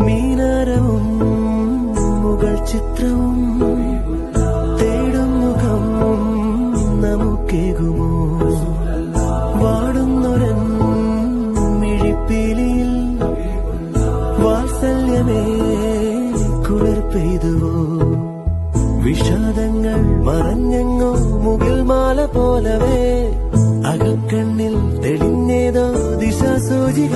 മീനാരവും മുകൾ ചിത്രവും തേടും മുഖം നമുക്കേകുമോ വാടുന്നൊരൻ മിഴിപ്പീലിയിൽ വാത്സല്യമേ കുളിർ പെയ്തുവോ വിഷാദങ്ങൾ മറഞ്ഞെങ്ങോ മുകിൽ മാല പോലവേ അകക്കണ്ണിൽ തെളിഞ്ഞേതോ ദിശാസൂചിക